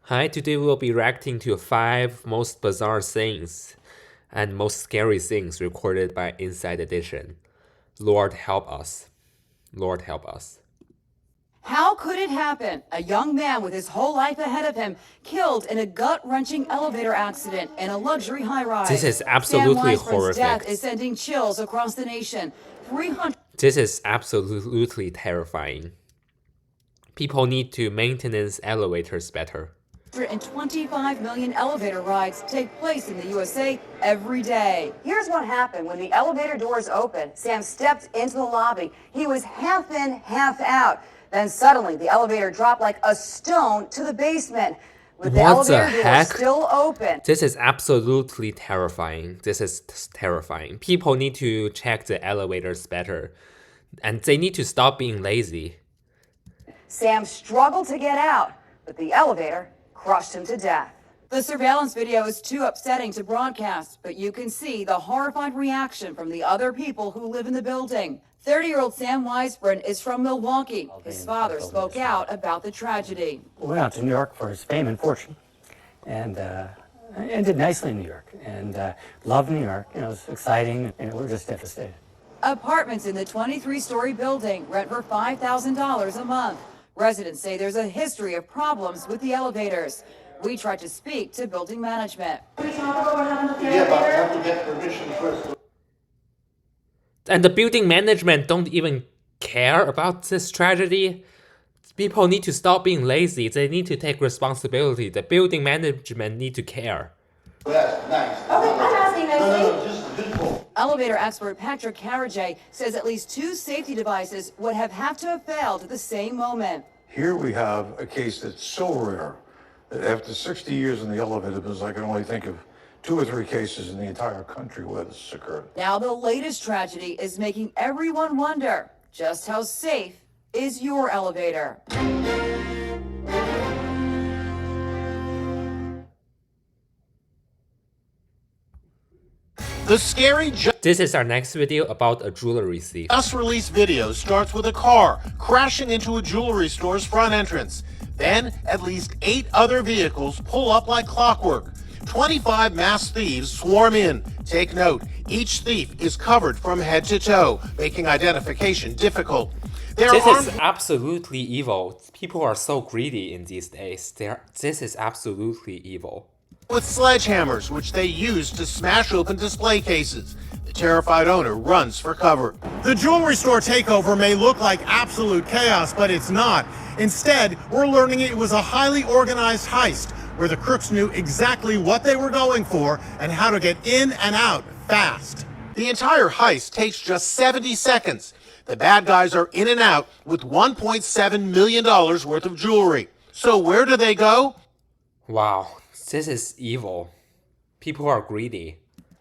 Hi, today we will be reacting to 5 most bizarre things and most scary things recorded by Inside Edition. Lord help us. Lord help us. How could it happen? A young man with his whole life ahead of him killed in a gut-wrenching elevator accident in a luxury high-rise. This is absolutely Sam Weisbrand's horrific. death is sending chills across the nation. This is absolutely terrifying. People need to maintenance elevators better. 125 million elevator rides take place in the USA every day. Here's what happened when the elevator doors opened. Sam stepped into the lobby. He was half in, half out. Then suddenly the elevator dropped like a stone to the basement. With the elevator doors still open. This is absolutely terrifying. This is terrifying. People need to check the elevators better. And they need to stop being lazy. Sam struggled to get out, but the elevator crushed him to death. The surveillance video is too upsetting to broadcast, but you can see the horrified reaction from the other people who live in the building. 30-year-old Sam Weisbrand is from Milwaukee. His father spoke out about the tragedy. We went out to New York for his fame and fortune, and did nicely in New York, and loved New York. You know, it was exciting, and we were just devastated. Apartments in the 23-story building rent for $5,000 a month. Residents say there's a history of problems with the elevators. We tried to speak to building management. Yeah, but I have to get permission first. And the building management don't even care about this tragedy. People need to stop being lazy. They need to take responsibility. The building management need to care. That's nice. Okay, I'm asking nicely. No, just beautiful. Elevator expert Patrick Carajay says at least 2 safety devices would have to have failed at the same moment. Here we have a case that's so rare that after 60 years in the elevator business, I can only think of 2 or 3 cases in the entire country where this occurred. Now the latest tragedy is making everyone wonder, just how safe is your elevator? The scary This is our next video about a jewelry thief. just-released video starts with a car crashing into a jewelry store's front entrance. Then, at least 8 other vehicles pull up like clockwork. 25 masked thieves swarm in. Take note, each thief is covered from head to toe, making identification difficult. This is absolutely evil. People are so greedy in these days. This is absolutely evil. With sledgehammers, which they use to smash open display cases. The terrified owner runs for cover. The jewelry store takeover may look like absolute chaos, but it's not. Instead, we're learning it was a highly organized heist where the crooks knew exactly what they were going for and how to get in and out fast. The entire heist takes just 70 seconds. The bad guys are in and out with $1.7 million worth of jewelry. So where do they go? Wow, this is evil. People are greedy.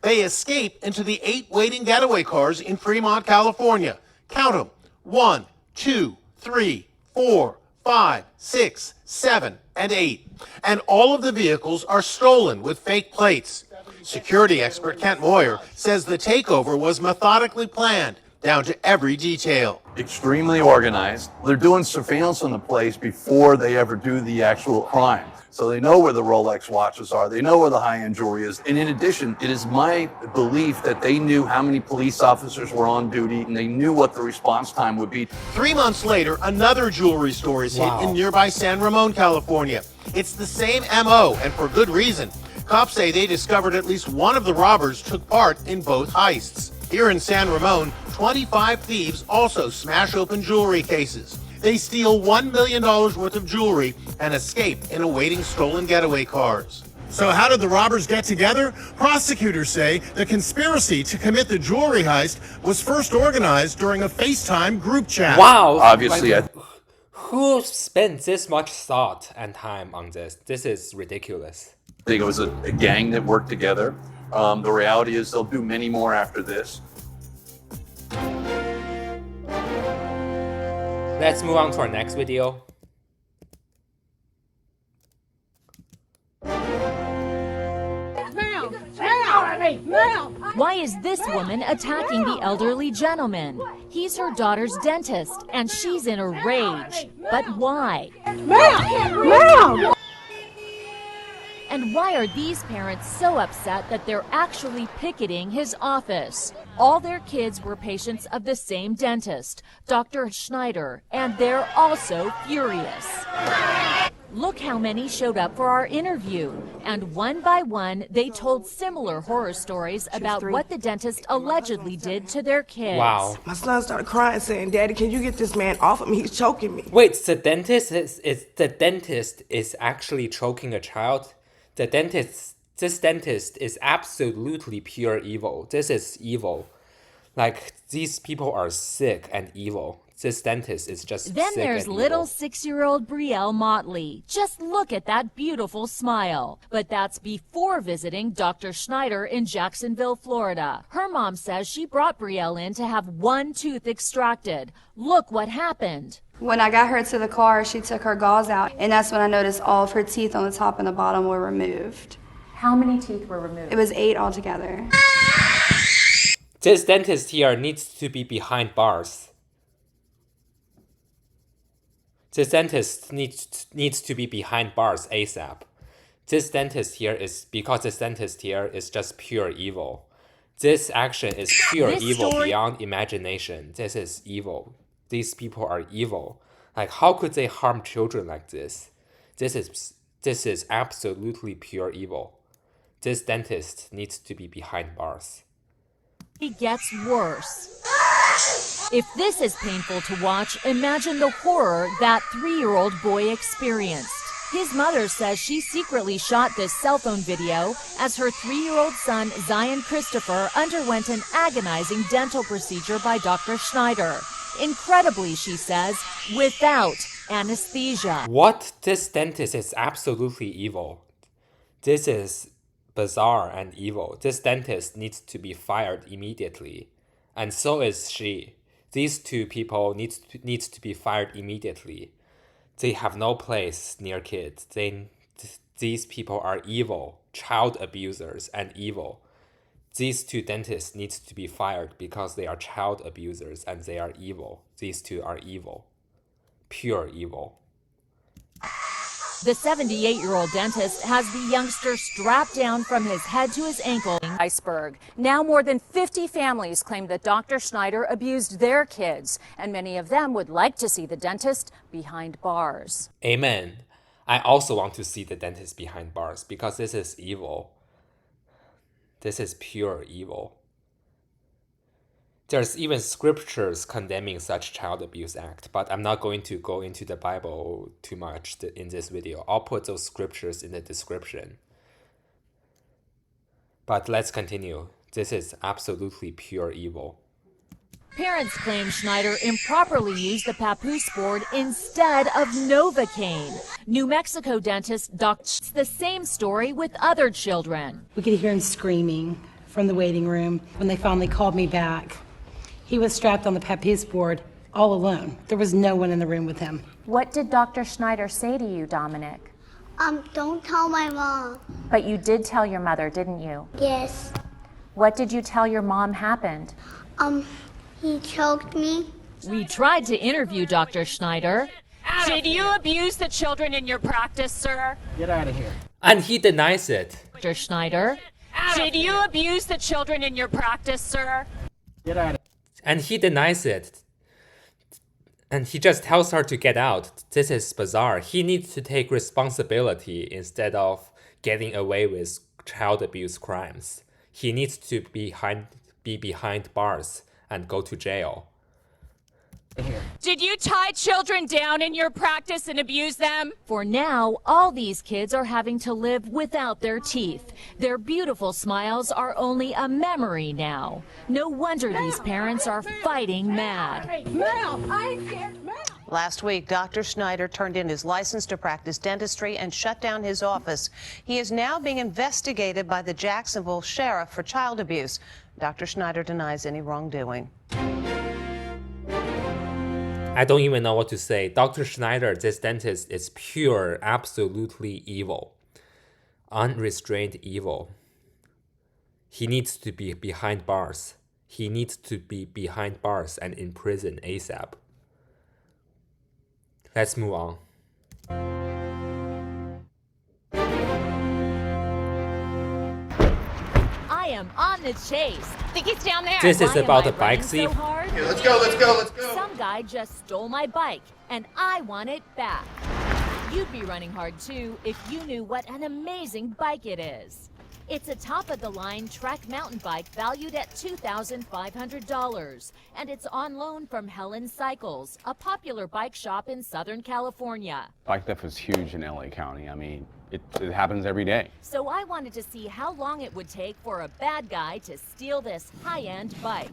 They escape into the 8 waiting getaway cars in Fremont, California. Count them. 1, 2, 3, 4, 5, 6, 7, and 8. And all of the vehicles are stolen with fake plates. Security expert Kent Moyer says the takeover was methodically planned, down to every detail. Extremely organized. They're doing surveillance on the place before they ever do the actual crime. So they know where the Rolex watches are. They know where the high-end jewelry is. And in addition, it is my belief that they knew how many police officers were on duty and they knew what the response time would be. 3 months later, another jewelry store is hit in nearby San Ramon, California. It's the same MO, and for good reason. Cops say they discovered at least one of the robbers took part in both heists. Here in San Ramon, 25 thieves also smash open jewelry cases. They steal $1 million worth of jewelry and escape in awaiting stolen getaway cars. So how did the robbers get together? Prosecutors say the conspiracy to commit the jewelry heist was first organized during a FaceTime group chat. Wow! Obviously, Who spent this much thought and time on this? This is ridiculous. I think it was a gang that worked together. The reality is they'll do many more after this. Let's move on to our next video. Why is this woman attacking the elderly gentleman? He's her daughter's dentist, and she's in a rage. But why? And why are these parents so upset that they're actually picketing his office? All their kids were patients of the same dentist, Dr. Schneider, and they're also furious. Look how many showed up for our interview. And one by one, they told similar horror stories about what the dentist allegedly did to their kids. Wow. My son started crying, saying, "Daddy, can you get this man off of me? He's choking me." Wait, the dentist is actually choking a child? This dentist is absolutely pure evil. This is evil. Like, these people are sick and evil. This dentist is just Then sick there's and little evil. 6-year-old Brielle Motley. Just look at that beautiful smile. But that's before visiting Dr. Schneider in Jacksonville, Florida. Her mom says she brought Brielle in to have one tooth extracted. Look what happened. When I got her to the car, she took her gauze out, and that's when I noticed all of her teeth on the top and the bottom were removed. How many teeth were removed? It was 8 altogether. This dentist here needs to be behind bars. This dentist needs to be behind bars ASAP. This dentist here is just pure evil. This action is pure evil beyond imagination. This is evil. These people are evil. Like, how could they harm children like this? This is absolutely pure evil. This dentist needs to be behind bars. It gets worse. If this is painful to watch, imagine the horror that 3-year-old boy experienced. His mother says she secretly shot this cell phone video as her 3-year-old son, Zion Christopher, underwent an agonizing dental procedure by Dr. Schneider. Incredibly, she says, without anesthesia. What? This dentist is absolutely evil. This is bizarre and evil. This dentist needs to be fired immediately. And so is she. These two people needs to be fired immediately. They have no place near kids. These people are evil, child abusers and evil. These two dentists need to be fired because they are child abusers and they are evil. These two are evil. Pure evil. The 78-year-old dentist has the youngster strapped down from his head to his ankle. Iceberg. Now more than 50 families claim that Dr. Schneider abused their kids, and many of them would like to see the dentist behind bars. Amen. I also want to see the dentist behind bars because this is evil. This is pure evil. There's even scriptures condemning such child abuse act, but I'm not going to go into the Bible too much in this video. I'll put those scriptures in the description. But let's continue. This is absolutely pure evil. Parents claim Schneider improperly used the papoose board instead of Novocaine. New Mexico dentist Dr. The same story with other children. We could hear him screaming from the waiting room when they finally called me back. He was strapped on the papoose board all alone. There was no one in the room with him. What did Dr. Schneider say to you, Dominic? Don't tell my mom. But you did tell your mother, didn't you? Yes. What did you tell your mom happened? He choked me. We tried to interview Dr. Schneider. Did you abuse the children in your practice, sir? Get out of here. And he denies it. Dr. Schneider. Did you abuse the children in your practice, sir? Get out of here. And he denies it. And he just tells her to get out. This is bizarre. He needs to take responsibility instead of getting away with child abuse crimes. He needs to be behind bars and go to jail. Did you tie children down in your practice and abuse them? For now, all these kids are having to live without their teeth. Their beautiful smiles are only a memory now. No wonder these parents are fighting mad. Last week, Dr. Schneider turned in his license to practice dentistry and shut down his office. He is now being investigated by the Jacksonville sheriff for child abuse. Dr. Schneider denies any wrongdoing. I don't even know what to say. Dr. Schneider, this dentist, is pure, absolutely evil. Unrestrained evil. He needs to be behind bars. He needs to be behind bars and in prison ASAP. Let's move on. am on the chase. Think he's down there. This is Why am about I a bike running so thief. hard? Okay, let's go. Some guy just stole my bike, and I want it back. You'd be running hard too if you knew what an amazing bike it is. It's a top-of-the-line Trek mountain bike valued at $2,500, and it's on loan from Helen Cycles, a popular bike shop in Southern California. Bike theft is huge in LA County. I mean, it happens every day. So I wanted to see how long it would take for a bad guy to steal this high-end bike.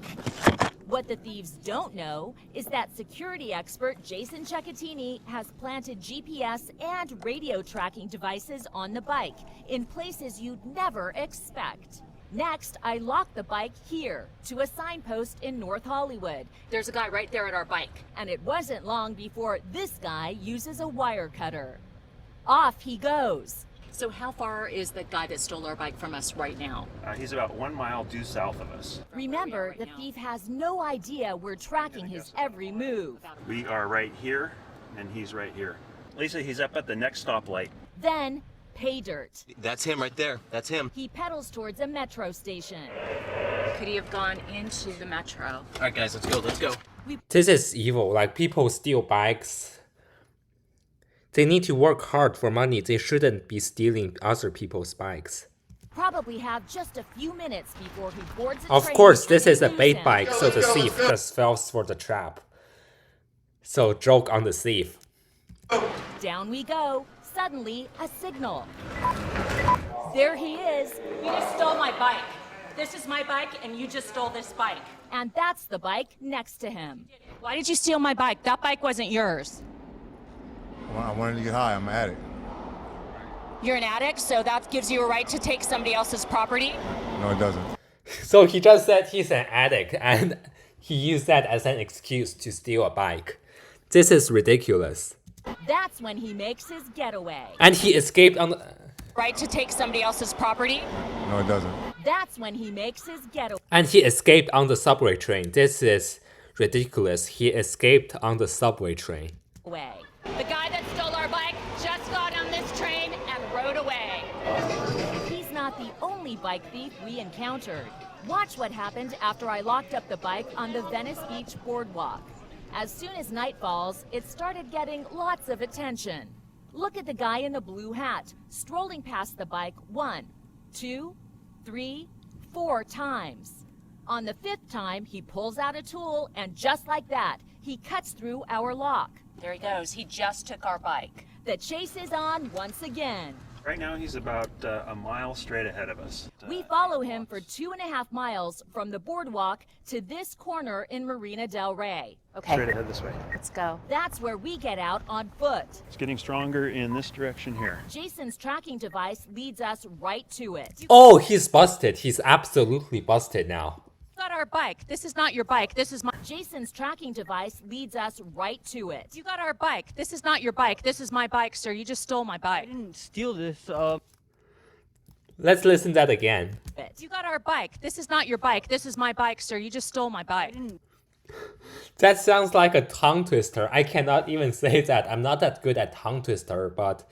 What the thieves don't know is that security expert Jason Cecchettini has planted GPS and radio tracking devices on the bike in places you'd never expect. Next, I locked the bike here to a signpost in North Hollywood. There's a guy right there at our bike. And it wasn't long before this guy uses a wire cutter. Off he goes. So how far is the guy that stole our bike from us right now? He's about 1 mile due south of us. Remember, the thief has no idea we're tracking his every move. We are right here, and he's right here. Lisa, he's up at the next stoplight. Then, pay dirt. That's him right there. That's him. He pedals towards a metro station. Could he have gone into the metro? All right, guys, let's go. Let's go. This is evil. Like, people steal bikes. They need to work hard for money. They shouldn't be stealing other people's bikes. Probably have just a few minutes before he boards a Of train course, and this we is a lose bait him. bike, so the thief just falls for the trap. So, joke on the thief. Down we go. Suddenly, a signal. There he is. You just stole my bike. This is my bike, and you just stole this bike. And that's the bike next to him. Why did you steal my bike? That bike wasn't yours. I wanted to get high. I'm an addict. You're an addict, so that gives you a right to take somebody else's property? No, it doesn't. So he just said he's an addict, and he used that as an excuse to steal a bike. This is ridiculous. That's when he makes his getaway. And he escaped on the... Right to take somebody else's property? No, it doesn't. That's when he makes his getaway. And he escaped on the subway train. This is ridiculous. He escaped on the subway train. The guy that stole our bike just got on this train and rode away. He's not the only bike thief we encountered. Watch what happened after I locked up the bike on the Venice Beach boardwalk. As soon as night falls, it started getting lots of attention. Look at the guy in the blue hat, strolling past the bike 1, 2, 3, 4 times. On the 5th time, he pulls out a tool, and just like that, he cuts through our lock. There he goes. He just took our bike. The chase is on once again. Right now, he's about a mile straight ahead of us. We follow him for 2.5 miles from the boardwalk to this corner in Marina Del Rey. Okay. Straight ahead this way. Let's go. That's where we get out on foot. It's getting stronger in this direction here. Jason's tracking device leads us right to it. Oh, he's busted. He's absolutely busted now. Got our bike. This is not your bike. This is my... Jason's tracking device leads us right to it. You got our bike. This is not your bike. This is my bike, sir. You just stole my bike. I didn't steal this. Let's listen to that again. You got our bike. This is not your bike. This is my bike, sir. You just stole my bike. That sounds like a tongue twister. I cannot even say that. I'm not that good at tongue twister, but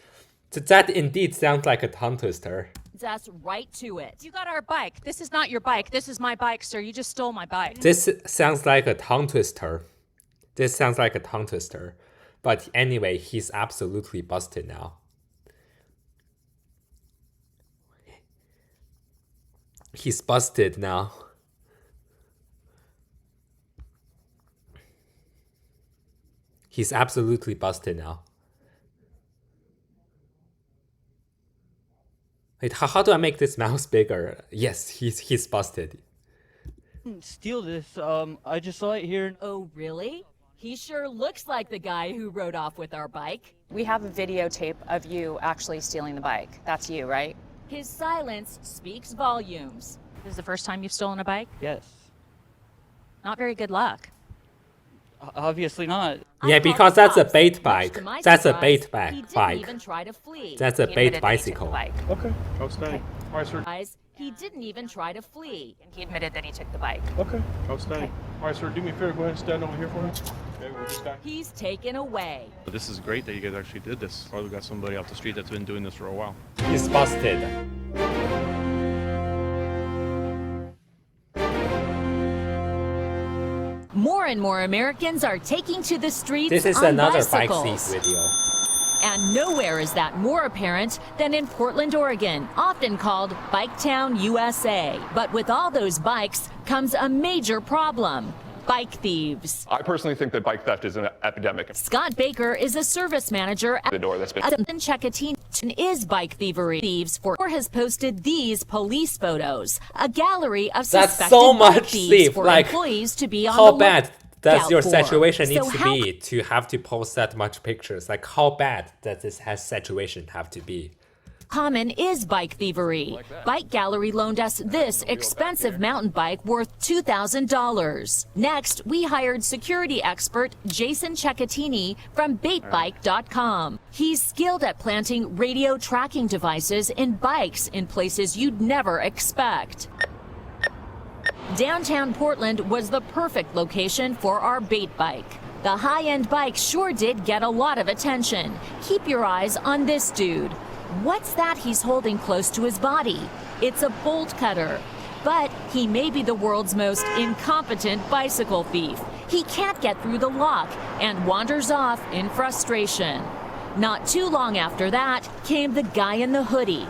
that indeed sounds like a tongue twister. Us right to it. You got our bike. This is not your bike. This is my bike, sir. You just stole my bike. This sounds like a tongue twister. This sounds like a tongue twister. But anyway, he's absolutely busted now. He's busted now. He's absolutely busted now. Wait, how do I make this mouse bigger? Yes, he's busted. Didn't steal this. I just saw it here. Oh, really? He sure looks like the guy who rode off with our bike. We have a videotape of you actually stealing the bike. That's you, right? His silence speaks volumes. This is the first time you've stolen a bike? Yes. Not very good luck. Obviously not. Yeah, because that's a bait bike. That's a bait bike. He didn't even try to flee. That's a bait bicycle. Okay, outstanding. All right, sir. He didn't even try to flee. And he admitted that he took the bike. Okay, outstanding. All right, sir, do me a favor. Go ahead and stand over here for me. Okay, we'll just stand. He's taken away. This is great that you guys actually did this. Probably got somebody off the street that's been doing this for a while. He's busted. More and more Americans are taking to the streets This is on another bicycles. bike thief video. And nowhere is that more apparent than in Portland, Oregon, often called Biketown, USA. But with all those bikes comes a major problem: bike thieves. I personally think that bike theft is an epidemic. Scott Baker is a service manager at Checatini is bike thievery. Thieves for has posted these police photos, a gallery of That's suspected so bike much thieves thief. for Like, employees to be on how the bad does your lookout for. situation So needs to how be to have to post that much pictures? Like, how bad does this situation have to be? common is bike thievery. Bike Gallery loaned us this expensive mountain bike worth $2,000. Next, we hired security expert Jason Ceccattini from baitbike.com. He's skilled at planting radio tracking devices in bikes in places you'd never expect. Downtown Portland was the perfect location for our bait bike. The high-end bike sure did get a lot of attention. Keep your eyes on this dude. What's that he's holding close to his body? It's a bolt cutter. But he may be the world's most incompetent bicycle thief. He can't get through the lock and wanders off in frustration. Not too long after that came the guy in the hoodie.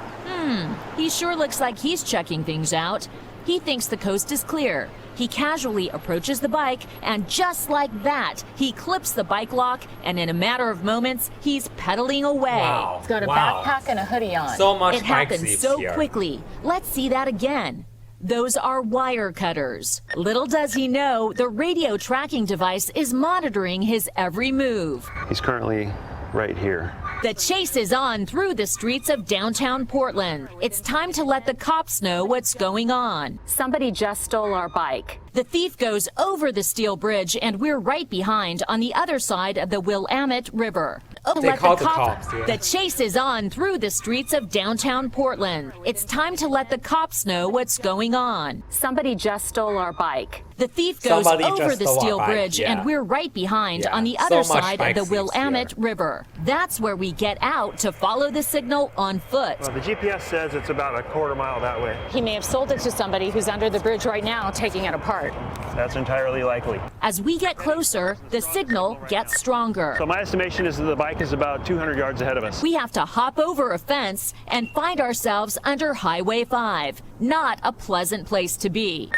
He sure looks like he's checking things out. He thinks the coast is clear. He casually approaches the bike, and just like that, he clips the bike lock, and in a matter of moments, he's pedaling away. Wow. He's got a Wow. backpack and a hoodie on. So much It bike happens thieves so here. quickly. Let's see that again. Those are wire cutters. Little does he know, the radio tracking device is monitoring his every move. He's currently right here. The chase is on through the streets of downtown Portland. It's time to let the cops know what's going on. Somebody just stole our bike. The thief goes over the steel bridge, and we're right behind on the other side of the Willamette River. They called the cops, yeah. The chase is on through the streets of downtown Portland. It's time to let the cops know what's going on. Somebody just stole our bike. The thief goes Somebody over just the stole our steel bike, bridge, yeah. and we're right behind Yeah, on the so other much side of bike the thieves Willamette here. River. That's where we get out to follow the signal on foot. Well, the GPS says it's about a quarter mile that way. He may have sold it to somebody who's under the bridge right now taking it apart. That's entirely likely. As we get closer, the signal gets stronger. So my estimation is that the bike is about 200 yards ahead of us. We have to hop over a fence and find ourselves under Highway 5. Not a pleasant place to be.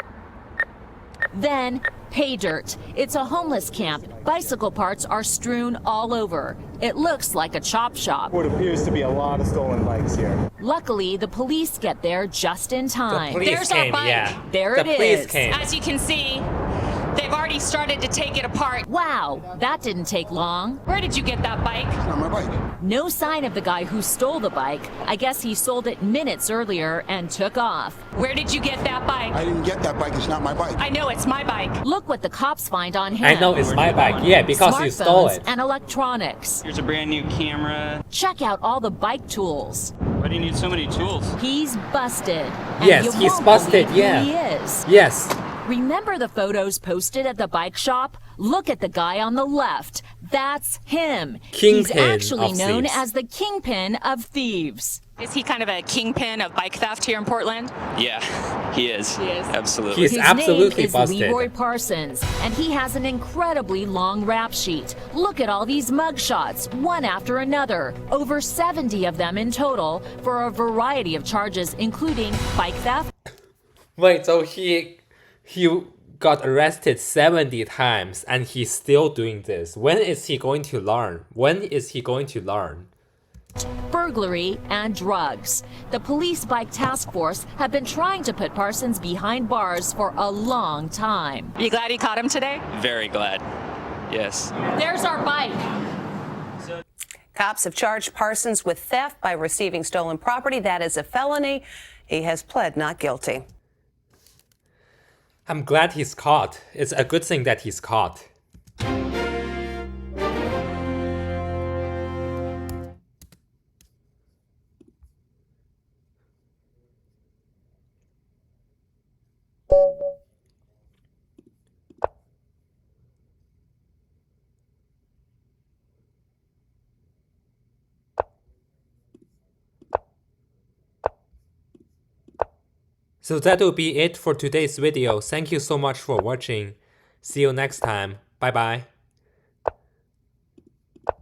Then, pay dirt. It's a homeless camp. Bicycle parts are strewn all over. It looks like a chop shop. What appears to be a lot of stolen bikes here. Luckily, the police get there just in time. police There's our came, bike. yeah. There The it police is. came. As you can see, they've already started to take it apart. Wow, that didn't take long. Where did you get that bike? Not my bike. No sign of the guy who stole the bike. I guess he sold it minutes earlier and took off. Where did you get that bike? I didn't get that bike. It's not my bike. I know it's my bike. Look what the cops find on him. I know it's my bike. Yeah, because you stole Smartphones it. and electronics. Here's a brand new camera. Check out all the bike tools. Why do you need so many tools? He's busted. And Yes, you he's won't busted, believe yeah. Who he is. Yes. Remember the photos posted at the bike shop? Look at the guy on the left. That's him. He's Kingpin actually of known thieves. as the kingpin of thieves. Is he kind of a kingpin of bike theft here in Portland? Yeah, he is. He is. Absolutely. He's His absolutely name is busted. Leroy Parsons, and he has an incredibly long rap sheet. Look at all these mugshots, one after another. Over 70 of them in total for a variety of charges, including bike theft, Wait, so he got arrested 70 times and he's still doing this. When is he going to learn? When is he going to learn? burglary, and drugs. The police bike task force have been trying to put Parsons behind bars for a long time. You glad you caught him today? Very glad. Yes. There's our bike. Cops have charged Parsons with theft by receiving stolen property. That is a felony. He has pled not guilty. I'm glad he's caught. It's a good thing that he's caught. So that will be it for today's video. Thank you so much for watching. See you next time. Bye bye.